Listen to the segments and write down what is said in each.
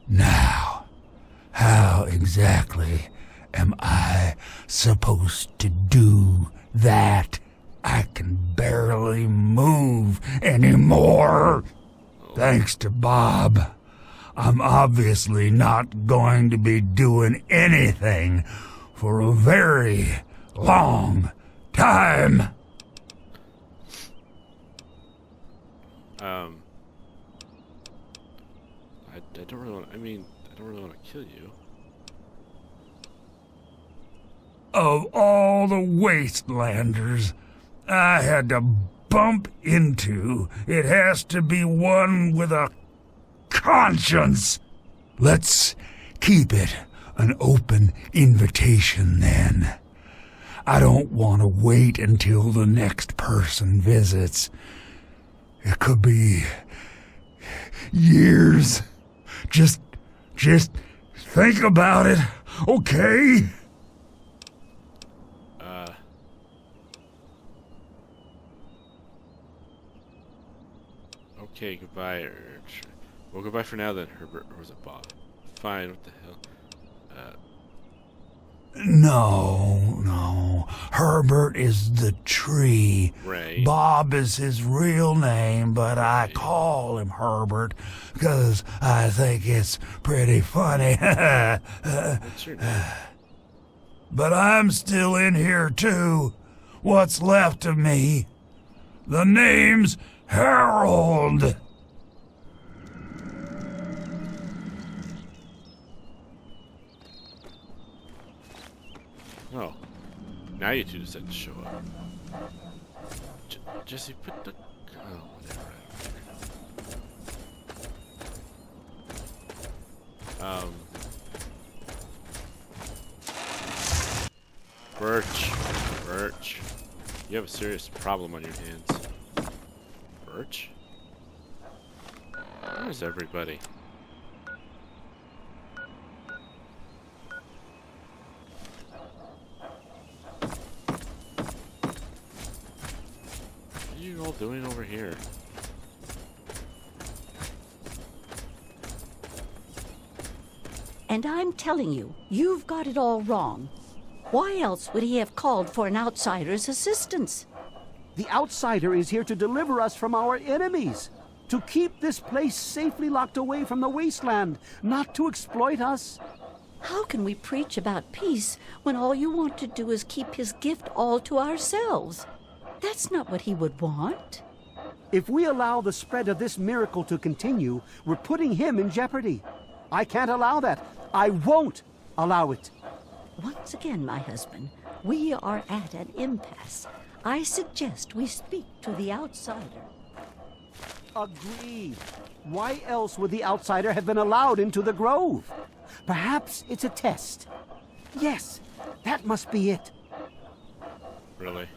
Now, how exactly am I supposed to do that? I can barely move anymore. Thanks to Bob, I'm obviously not going to be doing anything for a very long time. I don't really want. I don't really want to kill you. Of all the Wastelanders I had to bump into, it has to be one with a conscience. Let's keep it an open invitation then. I don't want to wait until the next person visits. It could be years. Just think about it, okay? Okay, goodbye. Well, goodbye for now then, Herbert. Or was it Bob? Fine, what the hell? No. Herbert is the tree. Right. Bob is his real name, but I call him Herbert because I think it's pretty funny. What's your name? But I'm still in here too. What's left of me? The name's Harold. Oh, now you two decided to show up. Jesse, put the... Oh, whatever. Birch. You have a serious problem on your hands. Birch? Where's everybody? What are you all doing over here? And I'm telling you, you've got it all wrong. Why else would he have called for an outsider's assistance? The outsider is here to deliver us from our enemies, to keep this place safely locked away from the wasteland, not to exploit us. How can we preach about peace when all you want to do is keep his gift all to ourselves? That's not what he would want. If we allow the spread of this miracle to continue, we're putting him in jeopardy. I can't allow that. I won't allow it. Once again, my husband, we are at an impasse. I suggest we speak to the outsider. Agreed. Why else would the outsider have been allowed into the grove? Perhaps it's a test. Yes, that must be it. Really?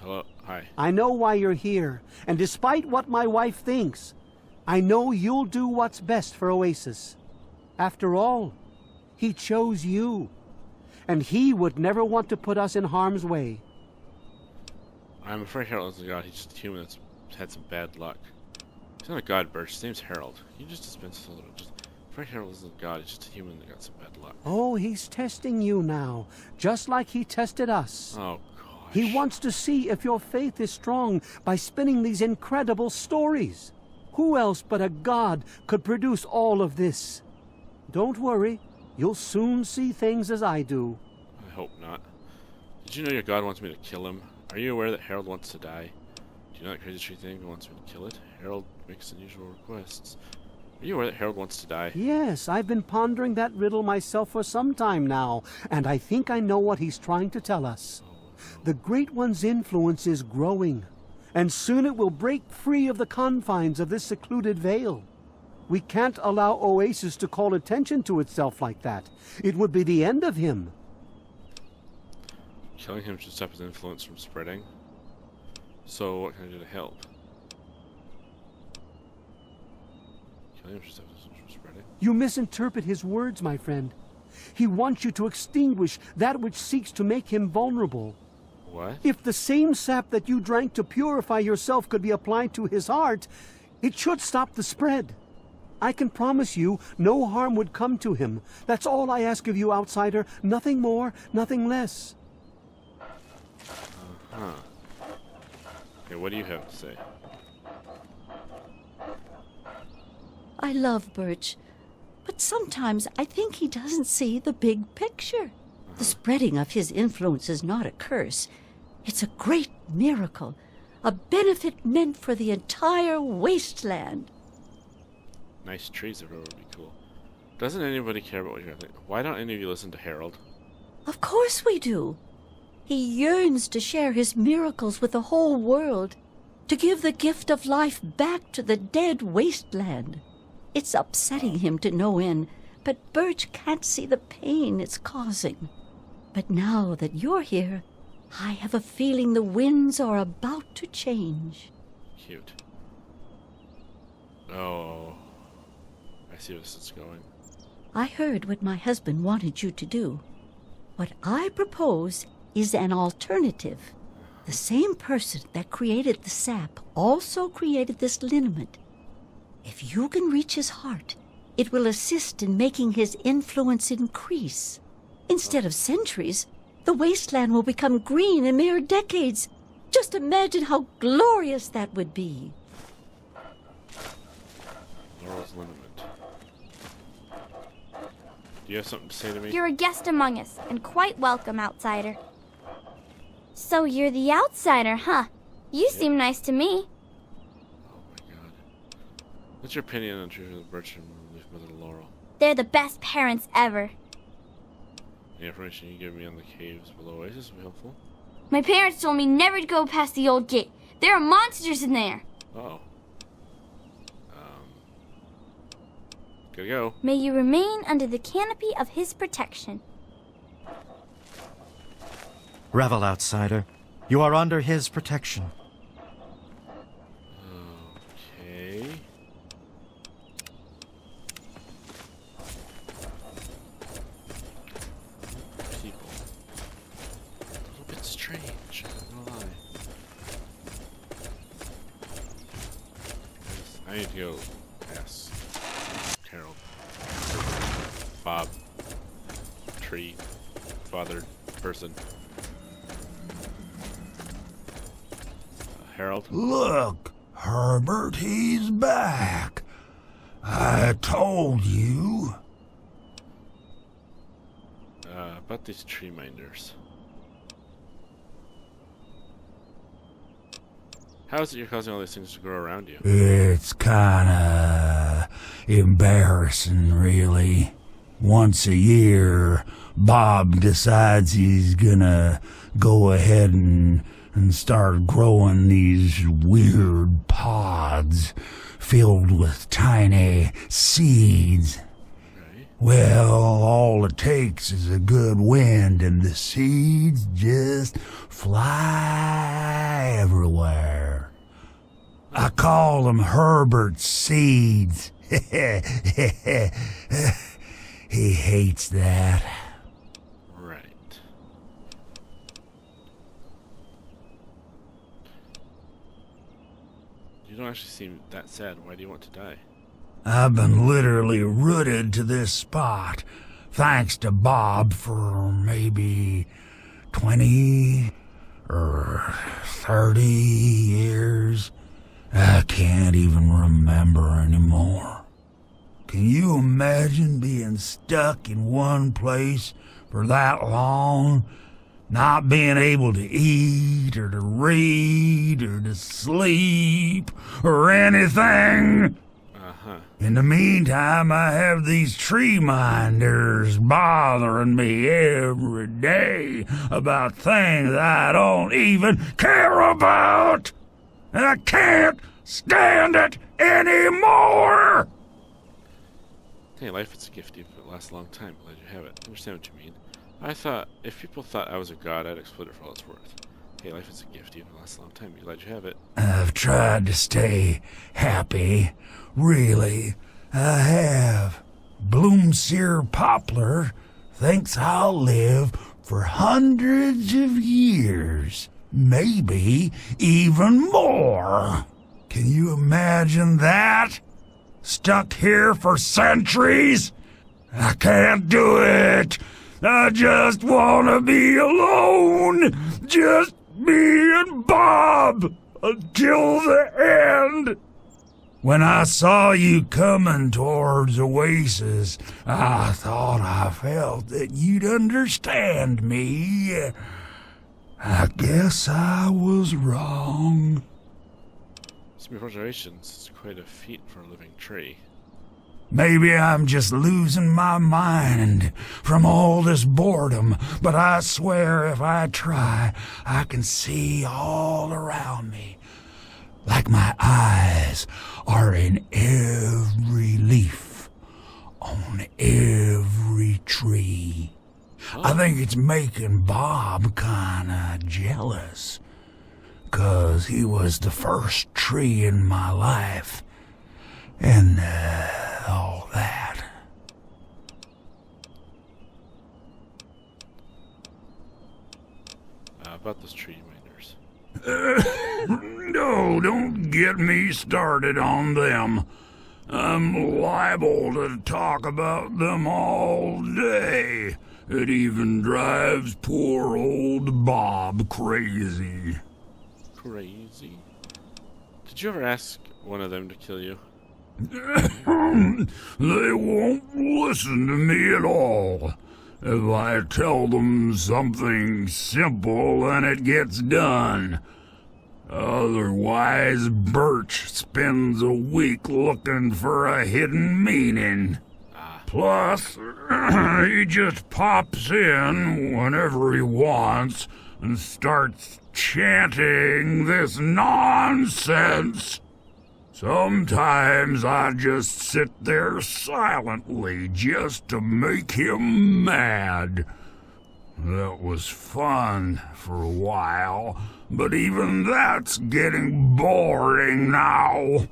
Hello? Hi. I know why you're here, and despite what my wife thinks, I know you'll do what's best for Oasis. After all, he chose you, and he would never want to put us in harm's way. I'm afraid Harold isn't a god. He's just a human that's had some bad luck. He's not a god, Birch. His name's Harold. You just dispense a little. I'm afraid Harold isn't a god. He's just a human that got some bad luck. Oh, he's testing you now, just like he tested us. Oh, gosh. He wants to see if your faith is strong by spinning these incredible stories. Who else but a god could produce all of this? Don't worry. You'll soon see things as I do. I hope not. Did you know your god wants me to kill him? Are you aware that Harold wants to die? Do you know that crazy tree thing who wants me to kill it? Harold makes unusual requests. Are you aware that Harold wants to die? Yes, I've been pondering that riddle myself for some time now, and I think I know what he's trying to tell us. The Great One's influence is growing, and soon it will break free of the confines of this secluded vale. We can't allow Oasis to call attention to itself like that. It would be the end of him. Killing him should stop his influence from spreading. So what can I do to help? Killing him should stop his influence from spreading? You misinterpret his words, my friend. He wants you to extinguish that which seeks to make him vulnerable. What? If the same sap that you drank to purify yourself could be applied to his heart, it should stop the spread. I can promise you no harm would come to him. That's all I ask of you, outsider. Nothing more, nothing less. Okay, what do you have to say? I love Birch, but sometimes I think he doesn't see the big picture. The spreading of his influence is not a curse. It's a great miracle, a benefit meant for the entire wasteland. Nice trees everywhere would be cool. Doesn't anybody care about what you're thinking? Why don't any of you listen to Harold? Of course we do. He yearns to share his miracles with the whole world, to give the gift of life back to the dead wasteland. It's upsetting him to no end, but Birch can't see the pain it's causing. But now that you're here, I have a feeling the winds are about to change. Cute. Oh, I see where this is going. I heard what my husband wanted you to do. What I propose is an alternative. The same person that created the sap also created this liniment. If you can reach his heart, it will assist in making his influence increase. Instead of centuries, the wasteland will become green in mere decades. Just imagine how glorious that would be. Laurel's liniment. Do you have something to say to me? You're a guest among us, and quite welcome, outsider. So you're the outsider, huh? You seem nice to me. Oh my god. What's your opinion on True Birch and Leaf Mother Laurel? They're the best parents ever. Any information you can give me on the caves below Oasis would be helpful. My parents told me never to go past the old gate. There are monsters in there. Oh. Gotta go. May you remain under the canopy of his protection. Revel, outsider. You are under his protection. Okay. People. A little bit strange, I'm not gonna lie. I need to go ask Harold. Bob. Tree. Fathered person. Harold? Look, Herbert, he's back. I told you. About these tree minders. How is it you're causing all these things to grow around you? It's kinda embarrassing, really. Once a year, Bob decides he's gonna go ahead and start growing these weird pods filled with tiny seeds. Right. Well, all it takes is a good wind and the seeds just fly everywhere. I call them Herbert's seeds. He hates that. Right. You don't actually seem that sad. Why do you want to die? I've been literally rooted to this spot, thanks to Bob, for maybe 20 or 30 years. I can't even remember anymore. Can you imagine being stuck in one place for that long? Not being able to eat, or to read, or to sleep, or anything? Uh-huh. In the meantime, I have these tree minders bothering me every day about things I don't even care about. And I can't stand it anymore. Hey, life is a gift. If it lasts a long time, glad you have it. I understand what you mean. I thought, if people thought I was a god, I'd exploit it for all it's worth. Hey, life is a gift. Even if it lasts a long time, I'm glad you have it. I've tried to stay happy. Really, I have. Bloomseer Poplar thinks I'll live for hundreds of years. Maybe even more. Can you imagine that? Stuck here for centuries? I can't do it. I just want to be alone. Just me and Bob until the end. When I saw you coming towards Oasis, I thought I felt that you'd understand me. I guess I was wrong. Congratulations, it's quite a feat for a living tree. Maybe I'm just losing my mind from all this boredom, but I swear if I try, I can see all around me. Like my eyes are in every leaf, on every tree. I think it's making Bob kinda jealous, 'cause he was the first tree in my life, and all that. About those tree minders. No, don't get me started on them. I'm liable to talk about them all day. It even drives poor old Bob crazy. Crazy. Did you ever ask one of them to kill you? They won't listen to me at all. If I tell them something simple, then it gets done. Otherwise, Birch spends a week looking for a hidden meaning. Plus, he just pops in whenever he wants and starts chanting this nonsense. Sometimes I just sit there silently just to make him mad. That was fun for a while, but even that's getting boring now.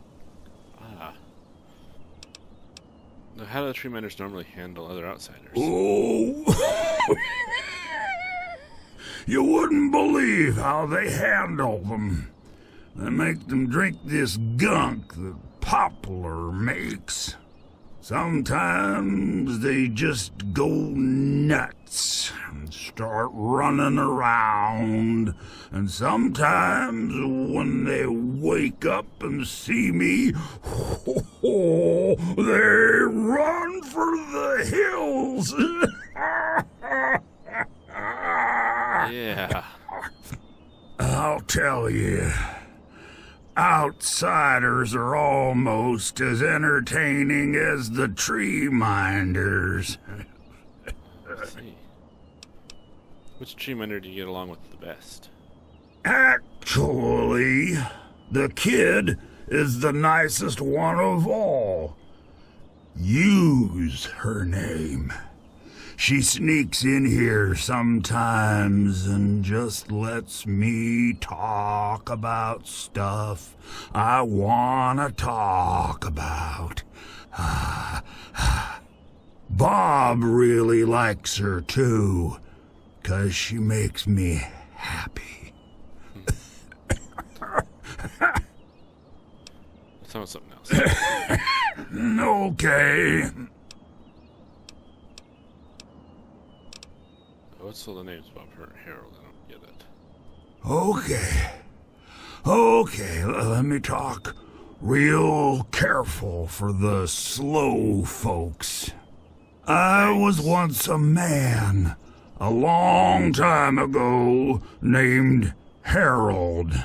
Now, how do the tree minders normally handle other outsiders? Oh, you wouldn't believe how they handle them. They make them drink this gunk that Poplar makes. Sometimes they just go nuts and start running around. And sometimes when they wake up and see me, they run for the hills. Yeah. I'll tell you. Outsiders are almost as entertaining as the tree minders. I see. Which tree minder do you get along with the best? Actually, the kid is the nicest one of all. Use her name. She sneaks in here sometimes and just lets me talk about stuff I want to talk about. Bob really likes her too, 'cause she makes me happy. Let's talk about something else. Okay. What's all the names about her and Harold? I don't get it. Okay, let me talk real careful for the slow folks. I was once a man, a long time ago, named Harold.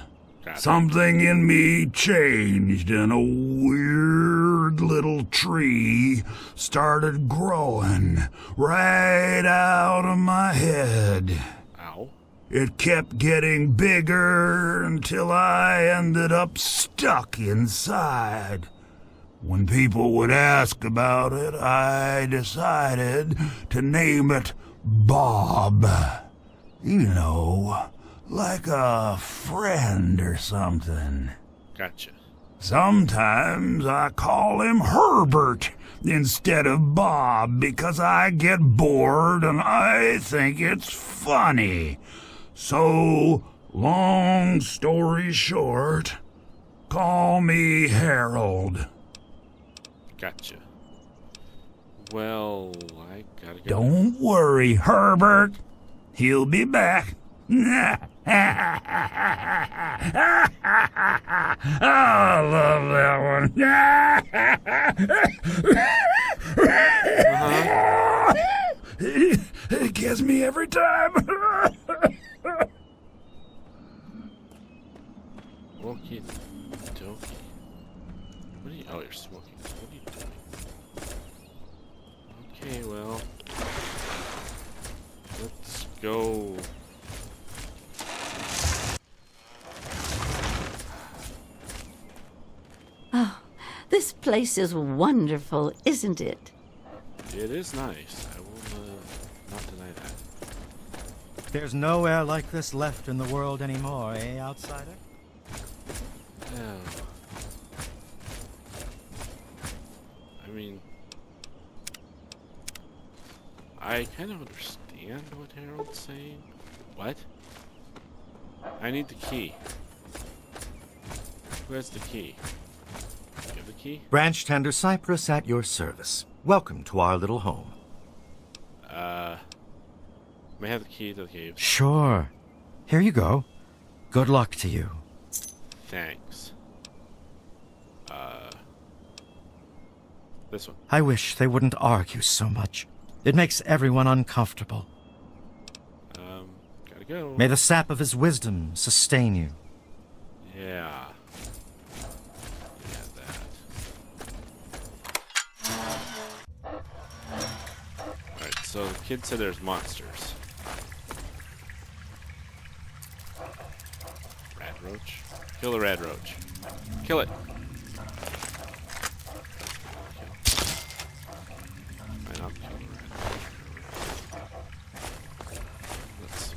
Something in me changed and a weird little tree started growing right out of my head. Ow. It kept getting bigger until I ended up stuck inside. When people would ask about it, I decided to name it Bob. You know, like a friend or something. Gotcha. Sometimes I call him Herbert instead of Bob because I get bored and I think it's funny. So, long story short, call me Harold. Gotcha. Well, I gotta go. Don't worry, Herbert. He'll be back. I love that one. It gets me every time. Okie dokie. What are you? Oh, you're smoking. What are you doing? Okay, well. Let's go. Oh, this place is wonderful, isn't it? It is nice. I will not deny that. There's nowhere like this left in the world anymore, eh, outsider? Oh. I mean, I kind of understand what Harold's saying. What? I need the key. Who has the key? You have the key? Branch tender Cypress at your service. Welcome to our little home. May I have the key to the cave? Sure. Here you go. Good luck to you. Thanks. This one. I wish they wouldn't argue so much. It makes everyone uncomfortable. Gotta go. May the sap of his wisdom sustain you. Yeah. Yeah, that. Alright, so the kid said there's monsters. Rad roach. Kill the rad roach. Kill it. Fine, I'll kill the rad roach. Let's see.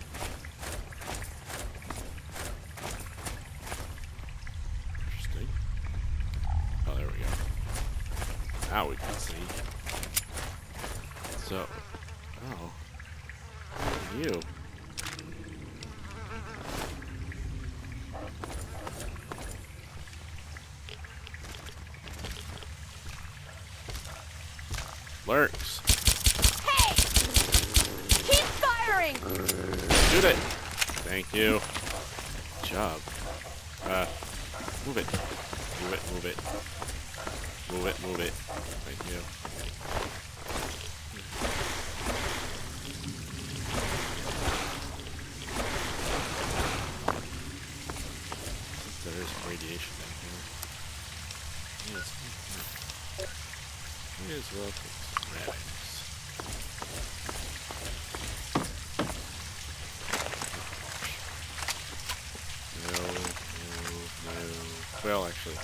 Interesting. Oh, there we go. Now we can see. So, oh, who are you? Lurks. Hey! Keep firing! Shoot it! Thank you. Good job. Move it. Move it, move it. Move it, move it. Thank you. There is radiation down here. Yes. May as well take some radix. No. Well, actually.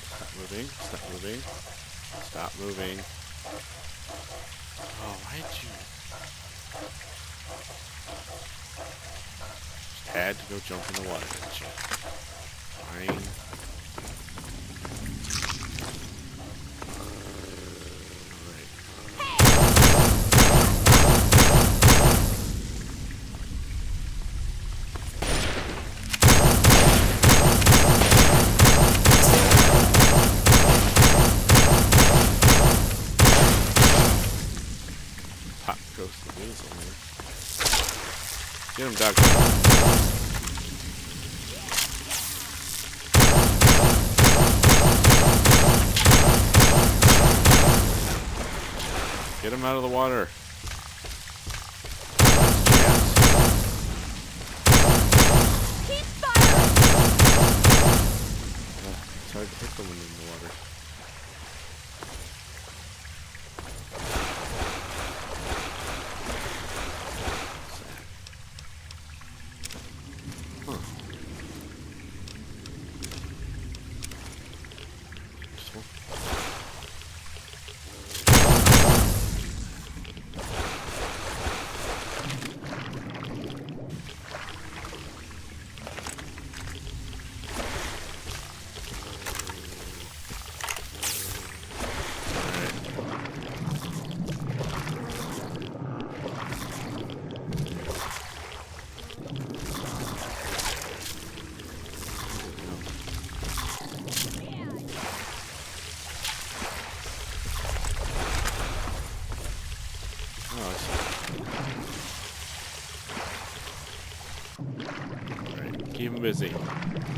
Stop moving. Stop moving. Stop moving. Oh, why'd you? Just had to go jump in the water, didn't you? Fine. Pop goes the weasel here. Get him, Doug. Get him out of the water. Keep firing! It's hard to hit them when in the water. Keep him busy.